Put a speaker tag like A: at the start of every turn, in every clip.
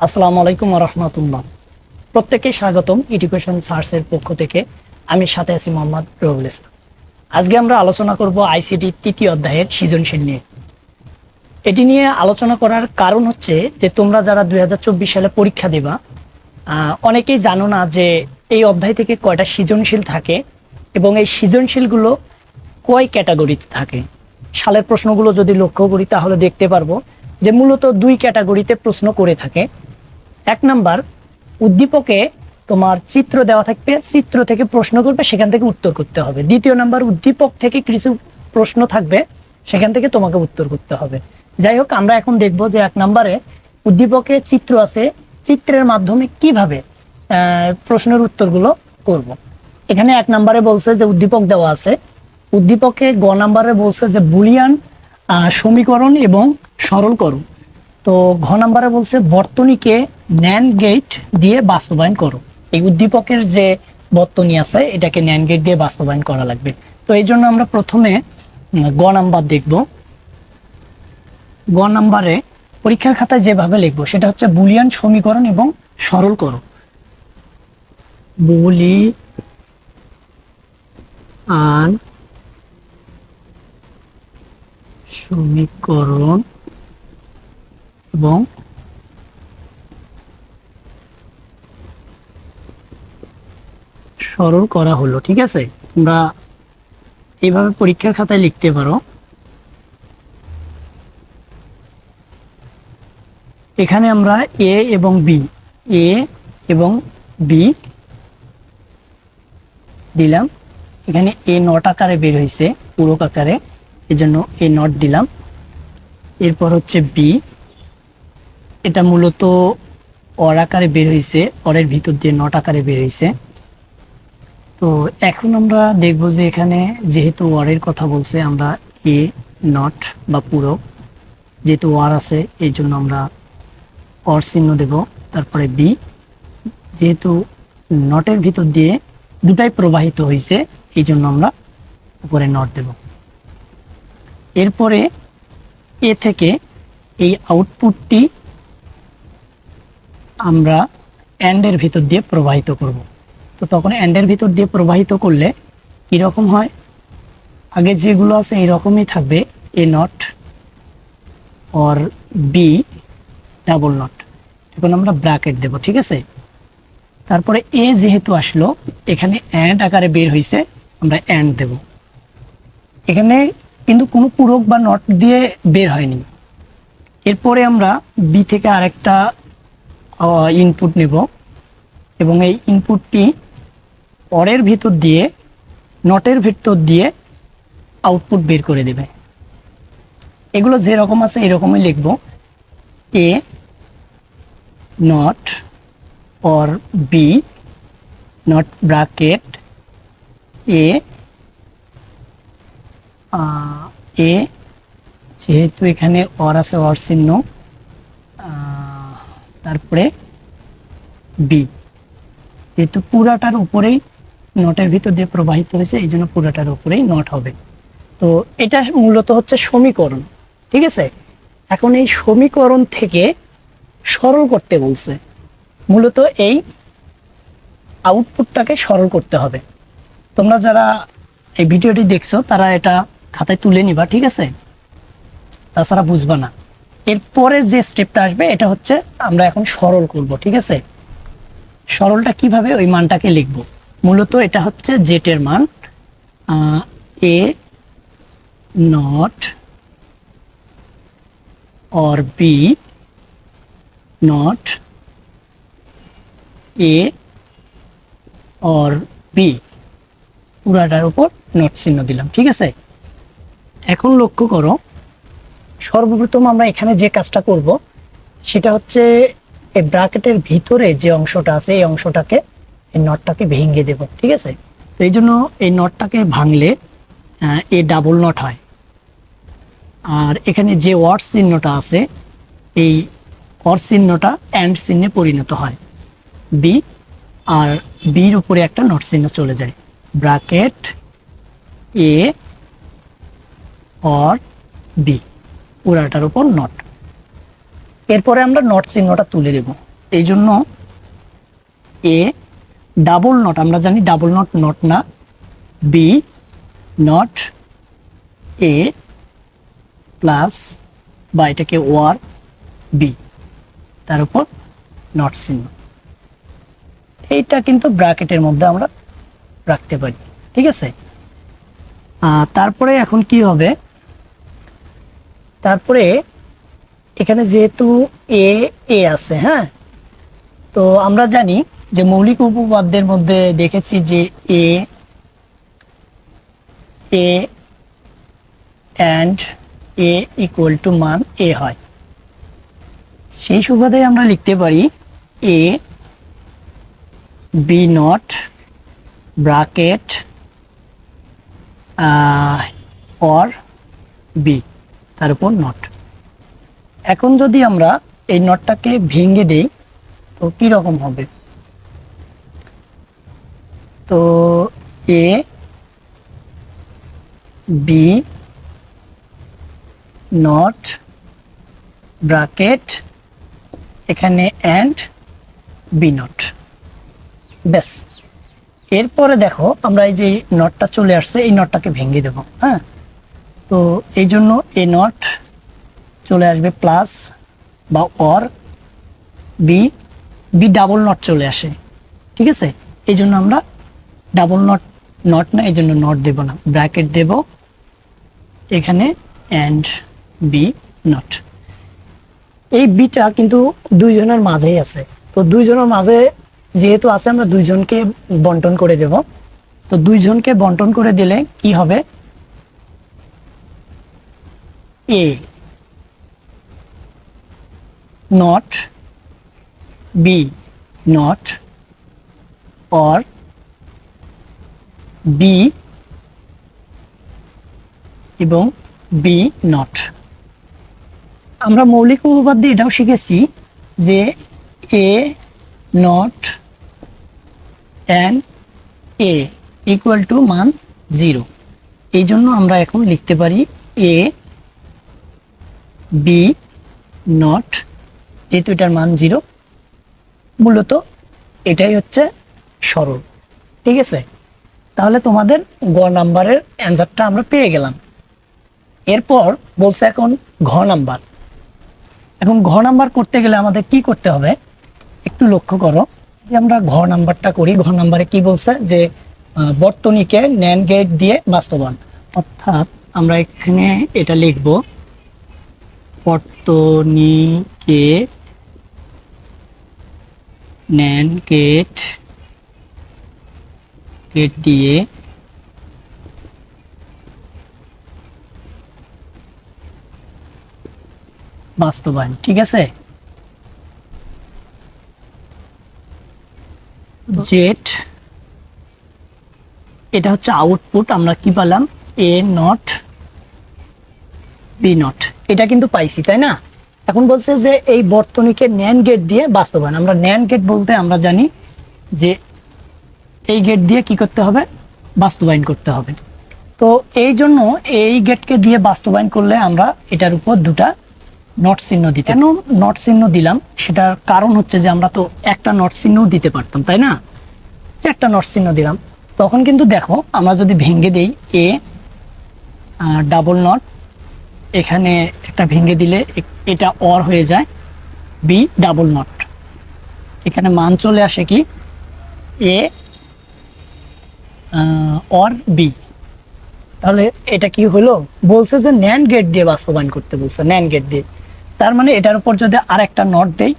A: আসসালামু আলাইকুম ওয়া রাহমাতুল্লাহ। প্রত্যেককে স্বাগতম এডুকেশন সার্চের পক্ষ থেকে। আমি সাথে আছি মোহাম্মদ রবিউল ইসলাম। আজকে আমরা আলোচনা করব আইসিটি তৃতীয় অধ্যায়ের সৃজনশীল নিয়ে। এটি নিয়ে আলোচনা করার কারণ হচ্ছে যে তোমরা যারা 2024 সালে পরীক্ষা দেবা, অনেকেই জানো না যে এই অধ্যায় থেকে কয়টা সৃজনশীল থাকে এবং এই সৃজনশীলগুলো কয় ক্যাটাগরিতে থাকে। সালের প্রশ্নগুলো যদি লক্ষ্য করি তাহলে দেখতে পারবো যে মূলত দুই ক্যাটাগরিতে প্রশ্ন করে থাকে। এক নাম্বার, উদ্দীপকে তোমার চিত্র দেওয়া থাকবে, চিত্র থেকে প্রশ্ন করবে, সেখান থেকে উত্তর করতে হবে। দ্বিতীয় নাম্বার, উদ্দীপক থেকে কিছু প্রশ্ন থাকবে, সেখান থেকে তোমাকে উত্তর করতে হবে। যাই হোক, আমরা এখন দেখব যে এক নম্বরে উদ্দীপকে চিত্র আছে, চিত্রের মাধ্যমে কিভাবে প্রশ্নের উত্তরগুলো করব। এখানে এক নম্বরে বলছে যে উদ্দীপক দেওয়া আছে, উদ্দীপকে গ নাম্বারে বলছে যে বুলিয়ান সমীকরণ এবং সরল করো। তো ঘ নাম্বারে বলছে বর্তনীকে ন্যান্ড গেট দিয়ে বাস্তবায়ন করো। এই উদ্দীপকের যে বর্তনী আছে এটাকে ন্যান্ড গেট দিয়ে বাস্তবায়ন করা লাগবে। তো এই জন্য আমরা প্রথমে গ নাম্বার দেখব। গ নাম্বারে পরীক্ষার খাতায় যেভাবে লিখবো সেটা হচ্ছে বুলিয়ান সমীকরণ এবং সরল করো। বুলিয়ান সমীকরণ এবং সরল করা হলো। ঠিক আছে, তোমরা এইভাবে পরীক্ষার খাতায় লিখতে পারো। এখানে আমরা এ এবং বি দিলাম। এখানে এ নট আকারে বের হয়েছে, পূরক আকারে, এজন্য এ নট দিলাম। এরপর হচ্ছে বি, এটা মূলত অর আকারে বের হয়েছে, অরের ভিতর দিয়ে নট আকারে বের হয়েছে। তো এখন আমরা দেখব যে এখানে যেহেতু ওয়ারের কথা বলছে, আমরা এ নট বা পূরক, যেহেতু ওয়ার আছে এই জন্য আমরা অর চিহ্ন দেব। তারপরে বি, যেহেতু নটের ভিতর দিয়ে দুটাই প্রবাহিত হয়েছে এই জন্য আমরা উপরে নট দেব। এরপরে এ থেকে এই আউটপুটটি আমরা অ্যান্ডের ভিতর দিয়ে প্রবাহিত করব। তো তখন অ্যান্ডের ভিতর দিয়ে প্রবাহিত করলে কীরকম হয়, আগে যেগুলো আছে এইরকমই থাকবে, A not or B double not. এখন আমরা ব্র্যাকেট দেব। ঠিক আছে, তারপরে এ যেহেতু আসলো, এখানে অ্যান্ড আকারে বের হয়েছে, আমরা অ্যান্ড দেব। এখানে কিন্তু কোনো পূরক বা নট দিয়ে বের হয়নি। এরপরে আমরা বি থেকে আরেকটা ইনপুট নেব এবং এই ইনপুটটি অরের ভিতর দিয়ে নটের ভিতর দিয়ে আউটপুট বের করে দেবে। এগুলো যেরকম আছে এরকমই লিখব, A not or B not bracket A যেহেতু এখানে অর আছে, অর চিহ্ন, তারপরে বি, যেহেতু পুরাটার উপরেই নটের ভিতর দিয়ে প্রবাহিত হয়েছে এই জন্য পুরাটার উপরেই নট হবে। তো এটা মূলত হচ্ছে সমীকরণ। ঠিক আছে, এখন এই সমীকরণ থেকে সরল করতে বলছে, মূলত এই আউটপুটটাকে সরল করতে হবে। তোমরা যারা এই ভিডিওটি দেখছো তারা এটা খাতায় তুলে নিবা। ঠিক আছে, তাছাড়া বুঝবা না। এরপরে যে স্টেপটা আসবে এটা হচ্ছে আমরা এখন সরল করব। ঠিক আছে, সরলটা কিভাবে, ওই মানটাকে লিখব। মূলত এটা হচ্ছে জেটের মান, A not or B not A or B, পুরাটার উপর নট চিহ্ন দিলাম। ঠিক আছে, এখন লক্ষ্য করো, সর্বপ্রথম আমরা এখানে যে কাজটা করব সেটা হচ্ছে এই ব্র্যাকেটের ভিতরে যে অংশটা আছে এই অংশটাকে, এই নটটাকে ভেঙে দেব। ঠিক আছে, তো এই জন্য এই নটটাকে ভাঙলে এ ডাবল নট হয়। আর এখানে যে ওয়ার চিহ্নটা আছে এই ওয়ার চিহ্নটা অ্যান্ড চিহ্নে পরিণত হয়, বি, আর বির উপরে একটা নট চিহ্ন চলে যায়, ব্র্যাকেট এ অর বি, পুরাটার উপর নট। এরপরে আমরা নট চিহ্নটা তুলে দেব। এই জন্য এ ডাবল নট, আমরা জানি ডাবল নট নট না, বি নট এ প্লাস বা এটাকে ওয়ার বি, তার উপর নট চিহ্ন। এইটা কিন্তু ব্র্যাকেটের মধ্যে আমরা রাখতে পারি, ঠিক আছে। তারপরে এখন কি হবে, তারপরে এখানে যেহেতু এ এ আছে, হ্যাঁ, তো আমরা জানি যে মৌলিক উপপাদ্যের মধ্যে দেখেছি যে A A and A equal to মান এ হয়। সেই সুবাদে আমরা লিখতে পারি A B not bracket or B, তার উপর নট। এখন যদি আমরা এই নটটাকে ভেঙে দেই তো কি রকম হবে, তো এ বি নট ব্র্যাকেট এখানে অ্যান্ড বি নট, ব্যাস। এরপরে দেখো আমরা এই যে নটটা চলে আসছে, এই নটটাকে ভেঙে দেব, হ্যাঁ। তো এই জন্য এ নট চলে আসবে প্লাস বা or B, B double not চলে আসে, ঠিক আছে। এই জন্য আমরা ডাবল নট নট না, এই জন্য নট দেব না, ব্র্যাকেট দেব এখানে অ্যান্ড বি নট। এই বিটা কিন্তু দুইজনের মাঝেই আছে, তো দুইজনের মাঝে যেহেতু আছে আমরা দুইজনকে বন্টন করে দেব। তো দুইজনকে বন্টন করে দিলে কি হবে, A not B not or B এবং বি নট। আমরা মৌলিক উপপাদ্যে এটাও শিখেছি যে A not and A equal to মান 0। এই জন্য আমরা এখন লিখতে পারি এ বি নট, যেহেতু এটার মান 0, মূলত এটাই হচ্ছে সরল, ঠিক আছে। তাহলে তোমাদের গ নাম্বারের অ্যান্সারটা আমরা পেয়ে গেলাম। এরপর বলছে এখন ঘ নাম্বার। এখন ঘ নাম্বার করতে গেলে আমাদের কি করতে হবে একটু লক্ষ্য করো। আমরা ঘ নাম্বারটা করি। ঘ নাম্বারে কি বলছে যে বর্তনীকে ন্যান্ড গেট দিয়ে বাস্তবায়ন, অর্থাৎ আমরা এখানে এটা লিখব বর্তনীকে ন্যান্ড গেট দিয়ে বাস্তবায়ন, ঠিক আছে। জেট এটা হচ্ছে আউটপুট, আমরা কি পেলাম এ নট বি নট, এটা কিন্তু পাইছি, তাই না। এখন বলছে যে এই বর্তনীকে ন্যান্ড গেট দিয়ে বাস্তবায়ন। আমরা ন্যান্ড গেট বলতে আমরা জানি যে এই গেট দিয়ে কি করতে হবে, বাস্তবায়ন করতে হবে। তো এই জন্য এই গেটকে দিয়ে বাস্তবায়ন করলে আমরা এটার উপর দুটা নট চিহ্ন দিতে, কেন নট চিহ্ন দিলাম সেটার কারণ হচ্ছে যে আমরা তো একটা নট চিহ্নও দিতে পারতাম, তাই না। যে একটা নট চিহ্ন দিলাম, তখন কিন্তু দেখো আমরা যদি ভেঙে দেই এ ডাবল নট, এখানে একটা ভেঙে দিলে এটা অর হয়ে যায় বি ডাবল নট, এখানে মান চলে আসে কি এ অর বি। তাহলে এটা কি হলো, বলছে যে ন্যান্ড গেট দিয়ে বাস্তবায়ন করতে বলছে, ন্যান্ড গেট দিয়ে। তার মানে এটার উপর যদি আর একটা নট দেই,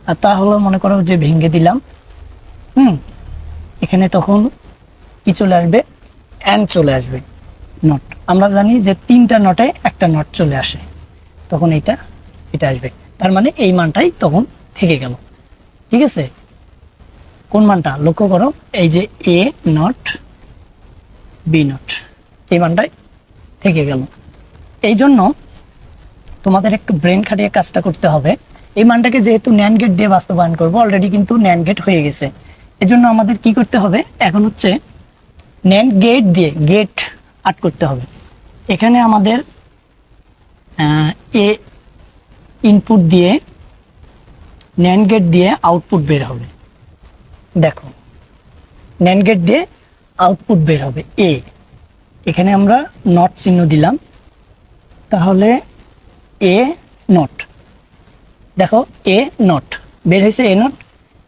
A: আর তাহলে মনে করো যে ভেঙে দিলাম, এখানে তখন কি চলে আসবে, অ্যান্ড চলে আসবে নট। আমরা জানি যে 3টা নটে একটা নট চলে আসে, তখন এটা আসবে। তার মানে এই মানটাই তখন থেকে গেল, ঠিক আছে। কোন মানটা লক্ষ্য করো, এই যে এ নট বি নট, এই মানটাই থেকে গেল। এই জন্য তোমাদের একটু ব্রেন খাটিয়ে কাজটা করতে হবে। এই মানটাকে যেহেতু ন্যান্ড গেট দিয়ে বাস্তবায়ন করবো, অলরেডি কিন্তু ন্যান্ড গেট হয়ে গেছে। এজন্য আমাদের কি করতে হবে, এখন হচ্ছে ন্যান্ড গেট দিয়ে গেট আট করতে হবে। এখানে আমাদের এ ইনপুট দিয়ে ন্যান্ড গেট দিয়ে আউটপুট বের হবে। দেখো, ন্যান্ড গেট দিয়ে আউটপুট বের হবে এ। এখানে আমরা নট চিহ্ন দিলাম, তাহলে এ নট। দেখো এ নট বের হয়েছে, এ নট।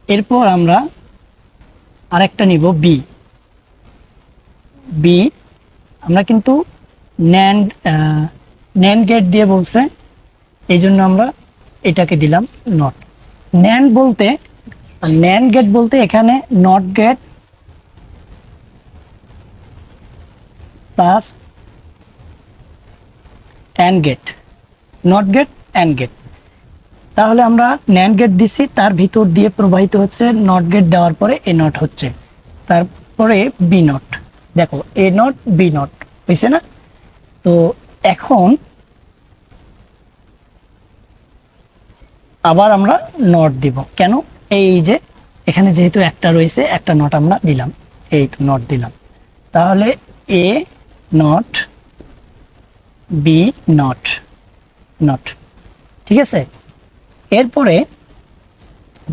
A: এরপর আমরা আরেকটা নিব বি। বি আমরা কিন্তু ন্যান্ড গেট দিয়ে বলছে, এই জন্য আমরা এটাকে দিলাম নট। ন্যান্ড গেট বলতে এখানে not gate plus and gate, not gate and gate. তাহলে আমরা ন্যান্ড গেট দিছি, তার ভিতর দিয়ে প্রবাহিত হচ্ছে নট গেট দেওয়ার পরে এ নট হচ্ছে, তারপরে বি নট। দেখো এ নট বি নট হয়েছে না? তো এখন আবার আমরা নট দিব। কেন? এই যে এখানে যেহেতু একটা রয়েছে, একটা নট আমরা দিলাম, এই তো নট দিলাম। তাহলে এ নট বি নট নট, ঠিক আছে। এরপরে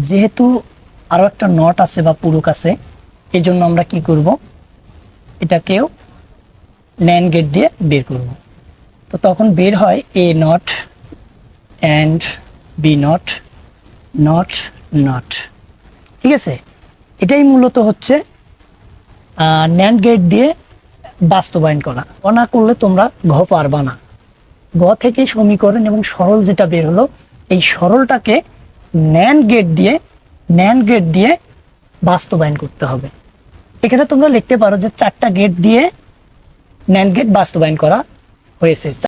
A: যেহেতু আরো একটা নট আছে বা পূরক আছে, এই জন্য আমরা কি করব, এটাকেও ন্যান্ড গেট দিয়ে বের করব। তো তখন বের হয় A not and B not not not, ঠিক আছে। এটাই মূলত হচ্ছে ন্যান্ড গেট দিয়ে বাস্তবায়ন করা। না করলে তোমরা ঘ পারবা না। ঘ থেকে সমীকরণ এবং সরল যেটা বের হলো, এই সরলটাকে ন্যান্ড গেট দিয়ে বাস্তবায়ন করতে হবে। এখানে তোমরা লিখতে পারো যে 4টা গেট দিয়ে ন্যান্ড গেট বাস্তবায়ন করা হয়েছে।